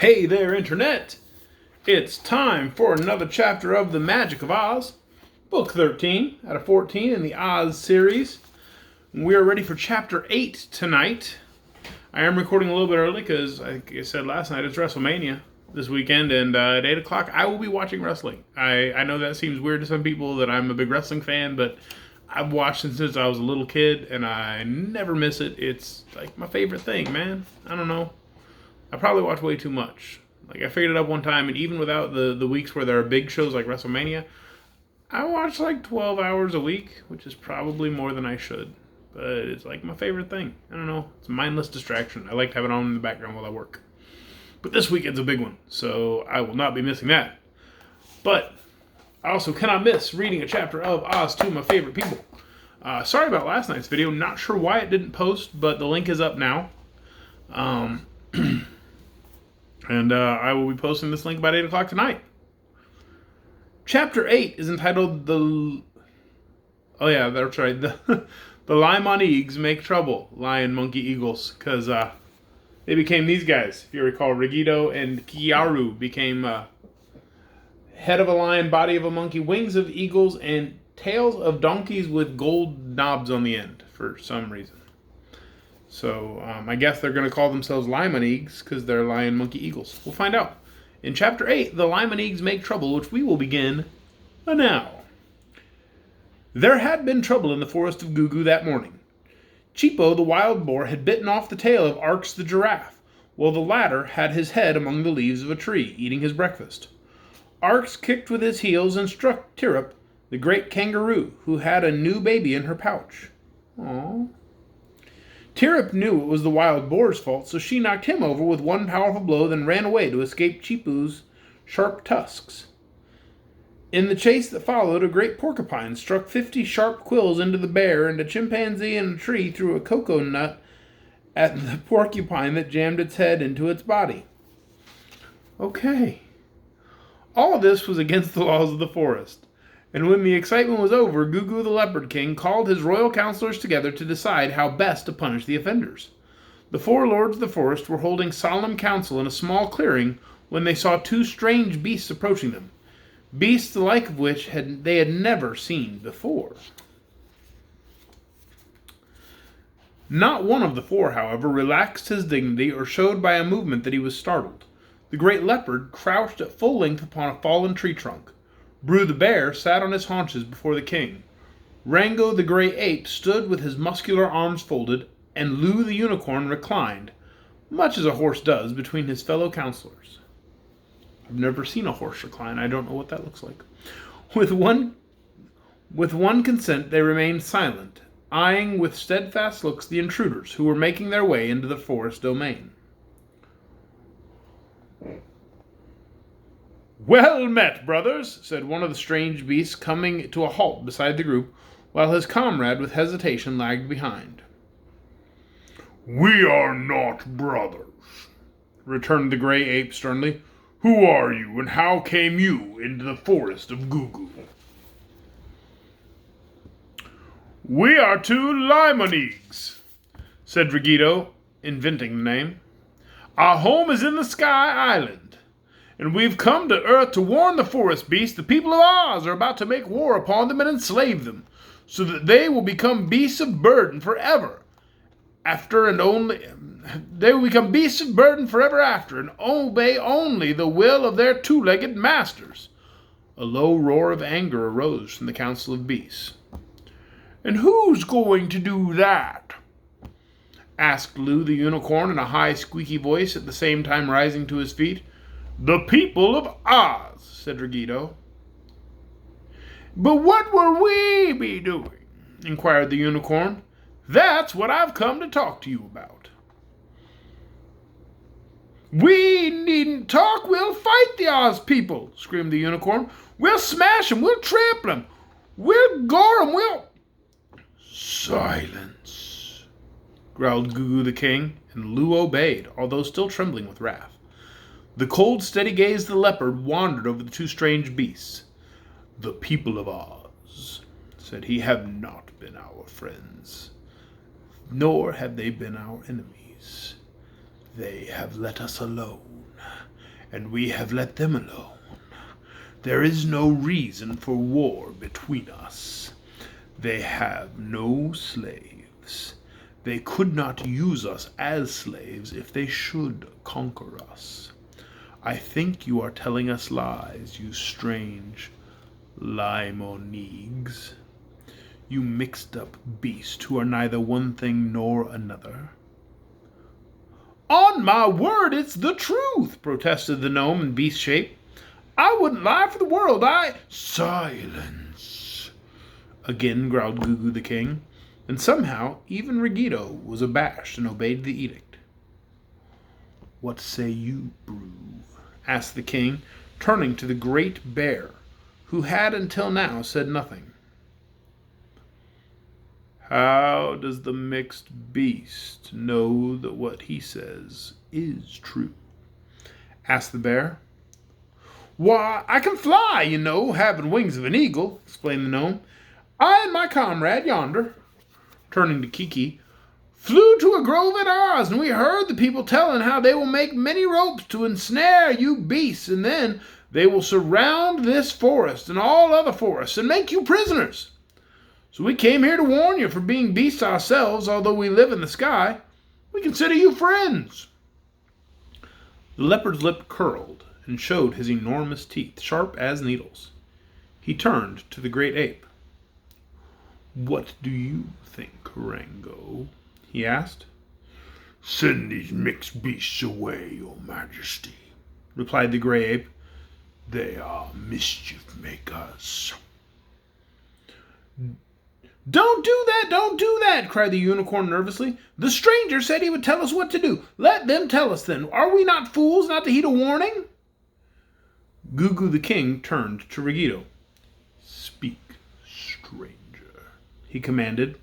Hey there, Internet! It's time for another chapter of The Magic of Oz, Book 13 out of 14 in the Oz series. We are ready for Chapter 8 tonight. I am recording a little bit early because, like I said last night, it's WrestleMania this weekend, and at 8 o'clock I will be watching wrestling. I know that seems weird to some people that I'm a big wrestling fan, but I've watched it since I was a little kid, and I never miss it. It's like my favorite thing, man. I don't know. I probably watch way too much. Like, I figured it up one time, and even without the weeks where there are big shows like WrestleMania, I watch like 12 hours a week, which is probably more than I should. But it's like my favorite thing. I don't know. It's a mindless distraction. I like to have it on in the background while I work. But this weekend's a big one, so I will not be missing that. But I also cannot miss reading a chapter of Oz to my favorite people. Sorry about last night's video. Not sure why it didn't post, but the link is up now. And I will be posting this link about 8 o'clock tonight. Chapter 8 is entitled The Li-Mon-Eags Make Trouble, Lion, Monkey, Eagles. Because they became these guys. If you recall, Rigito and Kiaru became head of a lion, body of a monkey, wings of eagles, and tails of donkeys with gold knobs on the end for some reason. So, I guess they're going to call themselves Li-Mon-Eags because they're lion, monkey, eagles. We'll find out. In Chapter 8, the Li-Mon-Eags make trouble, which we will begin now. There had been trouble in the forest of Gugu that morning. Cheapo, the wild boar, had bitten off the tail of Arx the giraffe, while the latter had his head among the leaves of a tree, eating his breakfast. Arx kicked with his heels and struck Tirip, the great kangaroo, who had a new baby in her pouch. Aww. Tirip knew it was the wild boar's fault, so she knocked him over with one powerful blow, then ran away to escape Cheapo's sharp tusks. In the chase that followed, a great porcupine struck 50 sharp quills into the bear, and a chimpanzee in a tree threw a cocoa nut at the porcupine that jammed its head into its body. Okay. All of this was against the laws of the forest. And when the excitement was over, Gugu the Leopard King called his royal counselors together to decide how best to punish the offenders. The four lords of the forest were holding solemn council in a small clearing when they saw two strange beasts approaching them, beasts the like of which they had never seen before. Not one of the four, however, relaxed his dignity or showed by a movement that he was startled. The great leopard crouched at full length upon a fallen tree trunk. Bru the bear sat on his haunches before the king. Rango the gray ape stood with his muscular arms folded, and Lu the unicorn reclined, much as a horse does, between his fellow counselors. I've never seen a horse recline. I don't know what that looks like. With one consent, they remained silent, eyeing with steadfast looks the intruders who were making their way into the forest domain. "Well met, brothers," said one of the strange beasts, coming to a halt beside the group, while his comrade with hesitation lagged behind. "We are not brothers," returned the gray ape sternly. "Who are you, and how came you into the forest of Gugu?" "We are two Li-Mon-Eags," said Rigito, inventing the name. "Our home is in the Sky Island, and we've come to Earth to warn the forest beasts the people of Oz are about to make war upon them and enslave them, so that they will become beasts of burden forever after, and obey only the will of their two-legged masters." A low roar of anger arose from the Council of Beasts. "And who's going to do that?" asked Lu the unicorn in a high, squeaky voice, at the same time rising to his feet. "The people of Oz," said Rigito. "But what will we be doing?" inquired the unicorn. "That's what I've come to talk to you about." "We needn't talk. We'll fight the Oz people," screamed the unicorn. "We'll smash them. We'll trample them. We'll gore them. We'll—" "Silence," growled Gugu the king, and Lu obeyed, although still trembling with wrath. The cold, steady gaze of the leopard wandered over the two strange beasts. "The people of Oz," said he, "have not been our friends, nor have they been our enemies. They have let us alone, and we have let them alone. There is no reason for war between us. They have no slaves. They could not use us as slaves if they should conquer us. I think you are telling us lies, you strange Li-Mon-Eags. You mixed-up beast who are neither one thing nor another. On my word, it's the truth, protested the gnome in beast shape. I wouldn't lie for the world. Silence, again growled Gugu the king, and somehow even Ruggedo was abashed and obeyed the edict. What say you, Brew? Asked the king, turning to the great bear, who had until now said nothing. How does the mixed beast know that what he says is true? Asked the bear. Why, I can fly, you know, having wings of an eagle, explained the gnome. I and my comrade yonder, turning to Kiki, flew to a grove at Oz, and we heard the people telling how they will make many ropes to ensnare you beasts, and then they will surround this forest and all other forests and make you prisoners. So we came here to warn you, for being beasts ourselves, although we live in the sky, we consider you friends. The leopard's lip curled and showed his enormous teeth, sharp as needles. He turned to the great ape. What do you think, Rango? He asked. Send these mixed beasts away, your majesty, replied the gray ape. They are mischief makers. Don't do that, cried the unicorn nervously. The stranger said he would tell us what to do. Let them tell us then. Are we not fools not to heed a warning? Gugu the king turned to Ruggedo. Speak, stranger, he commanded.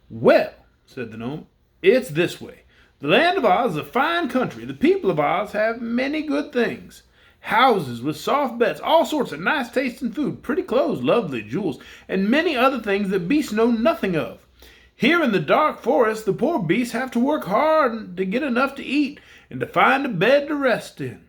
Well, said the gnome, it's this way. The land of Oz is a fine country. The people of Oz have many good things. Houses with soft beds, all sorts of nice tasting food, pretty clothes, lovely jewels, and many other things that beasts know nothing of. Here in the dark forest, the poor beasts have to work hard to get enough to eat and to find a bed to rest in.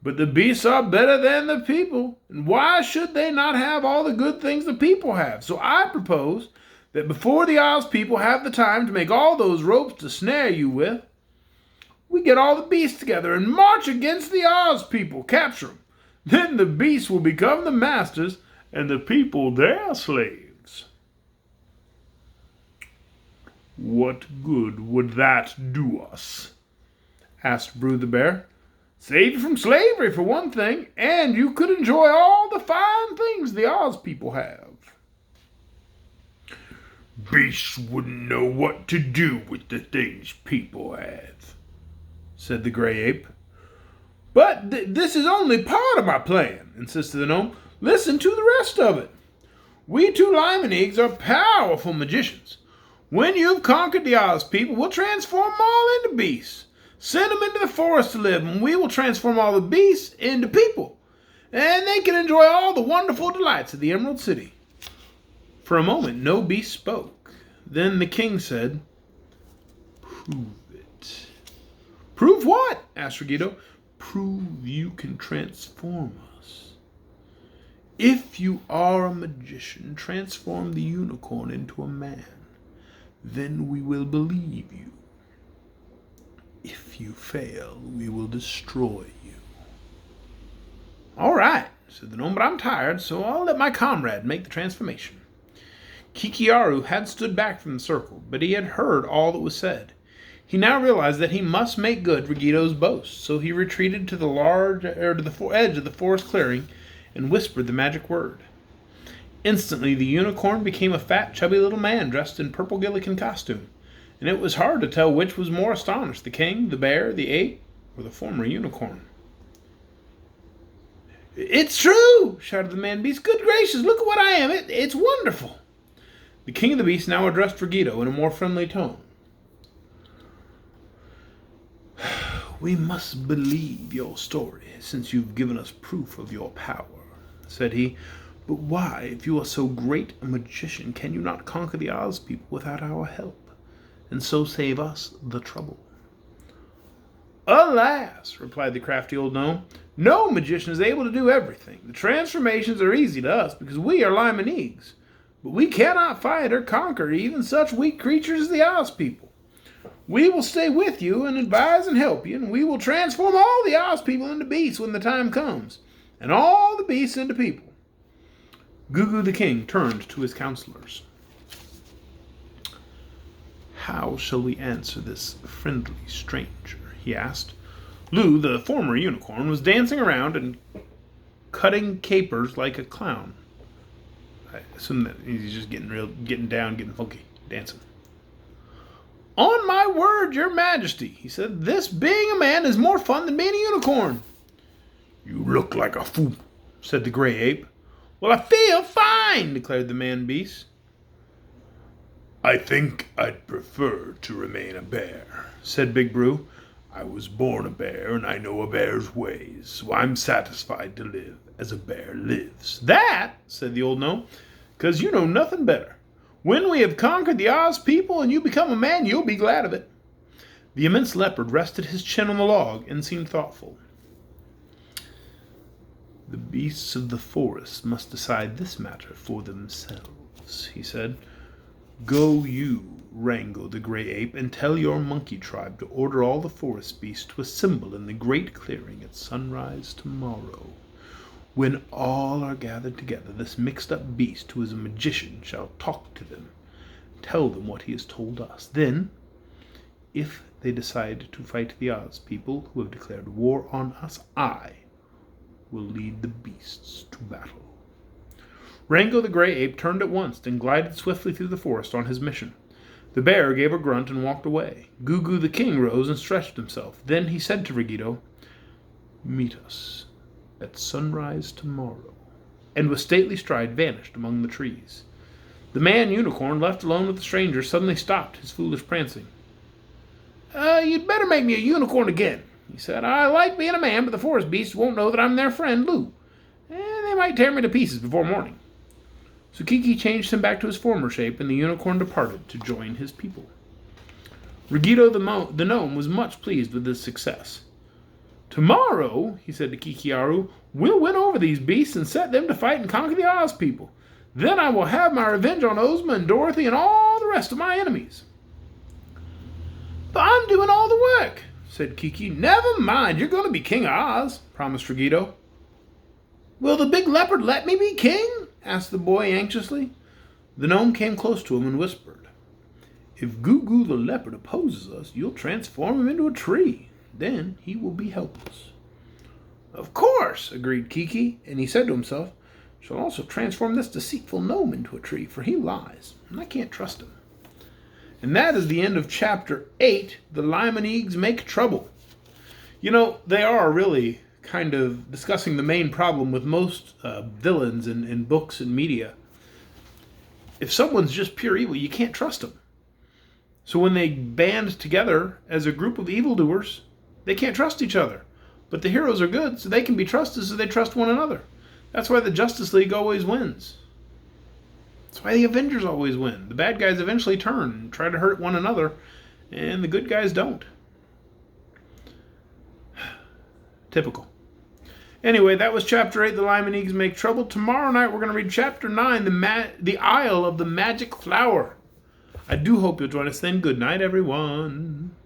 But the beasts are better than the people, and why should they not have all the good things the people have? So I propose that before the Oz people have the time to make all those ropes to snare you with, we get all the beasts together and march against the Oz people, capture them. Then the beasts will become the masters and the people their slaves. What good would that do us? Asked Brew the bear. Save you from slavery for one thing, and you could enjoy all the fine things the Oz people have. Beasts wouldn't know what to do with the things people have, said the gray ape. But this is only part of my plan, insisted the gnome. Listen to the rest of it. We two Li-Mon-Eags are powerful magicians. When you've conquered the Oz people, we'll transform them all into beasts. Send them into the forest to live, and we will transform all the beasts into people. And they can enjoy all the wonderful delights of the Emerald City. For a moment, no beast spoke. Then the king said, Prove it. Prove what? Asked Ruggedo. Prove you can transform us. If you are a magician, transform the unicorn into a man. Then we will believe you. If you fail, we will destroy you. All right, said the gnome, but I'm tired, so I'll let my comrade make the transformation. Kikiaru had stood back from the circle, but he had heard all that was said. He now realized that he must make good Ruggedo's boast, so he retreated to the edge of the forest clearing and whispered the magic word. Instantly, the unicorn became a fat, chubby little man dressed in purple Gillikin costume, and it was hard to tell which was more astonished, the king, the bear, the ape, or the former unicorn. It's true, shouted the man-beast. Good gracious, look at what I am. It's wonderful. The king of the beasts now addressed Ruggedo in a more friendly tone. We must believe your story, since you've given us proof of your power, said he. But why, if you are so great a magician, can you not conquer the Oz people without our help, and so save us the trouble? Alas, replied the crafty old gnome, no magician is able to do everything. The transformations are easy to us because we are Li-Mon-Eags, but we cannot fight or conquer even such weak creatures as the Oz people. We will stay with you and advise and help you, and we will transform all the Oz people into beasts when the time comes, and all the beasts into people. Gugu the king turned to his counselors. How shall we answer this friendly stranger? He asked. Lou, the former unicorn, was dancing around and cutting capers like a clown. I assume that he's just getting down, getting funky, dancing. On my word, your majesty, he said, this being a man is more fun than being a unicorn. You look like a fool, said the gray ape. Well, I feel fine, declared the man-beast. I think I'd prefer to remain a bear, said Big Brew. I was born a bear, and I know a bear's ways, so I'm satisfied to live as a bear lives. That, said the old gnome, because you know nothing better. When we have conquered the Oz people and you become a man, you'll be glad of it. The immense leopard rested his chin on the log and seemed thoughtful. The beasts of the forest must decide this matter for themselves, he said. Go you, Rango the gray ape, and tell your monkey tribe to order all the forest beasts to assemble in the great clearing at sunrise tomorrow. When all are gathered together, this mixed-up beast who is a magician shall talk to them, tell them what he has told us. Then, if they decide to fight the Oz people who have declared war on us, I will lead the beasts to battle. Rango the gray ape turned at once and glided swiftly through the forest on his mission. The bear gave a grunt and walked away. Gugu the king rose and stretched himself. Then he said to Ruggido, Meet us at sunrise tomorrow, and with stately stride vanished among the trees. The man-unicorn, left alone with the stranger, suddenly stopped his foolish prancing. You'd better make me a unicorn again, he said. I like being a man, but the forest beasts won't know that I'm their friend, Lou. And they might tear me to pieces before morning. So Kiki changed him back to his former shape, and the unicorn departed to join his people. Ruggido the gnome was much pleased with his success. Tomorrow, he said to Kikiaru, we'll win over these beasts and set them to fight and conquer the Oz people. Then I will have my revenge on Ozma and Dorothy and all the rest of my enemies. But I'm doing all the work, said Kiki. Never mind, you're going to be King of Oz, promised Ruggido. Will the big leopard let me be king? Asked the boy anxiously. The gnome came close to him and whispered, If Gugu the leopard opposes us, you'll transform him into a tree. Then he will be helpless. Of course, agreed Kiki, and he said to himself, Shall also transform this deceitful gnome into a tree, for he lies, and I can't trust him. And that is the end of Chapter 8, The Li-Mon-Eags Make Trouble. You know, they are really kind of discussing the main problem with most villains in books and media. If someone's just pure evil, you can't trust them. So when they band together as a group of evildoers, they can't trust each other. But the heroes are good, so they can be trusted, so they trust one another. That's why the Justice League always wins. That's why the Avengers always win. The bad guys eventually turn and try to hurt one another, and the good guys don't. Typical. Anyway, that was Chapter 8, The Li-Mon-Eags Make Trouble. Tomorrow night we're going to read Chapter 9, The Isle of the Magic Flower. I do hope you'll join us then. Good night, everyone.